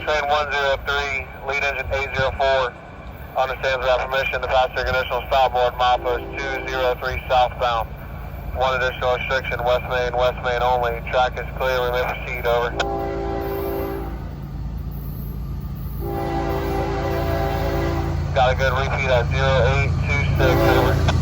Train 103, lead engine 804. Understands without permission. The passenger conditional stop board milepost 203 southbound. One additional restriction, west main only. Track is clear, we may proceed, over. Got a good repeat at 0826, over.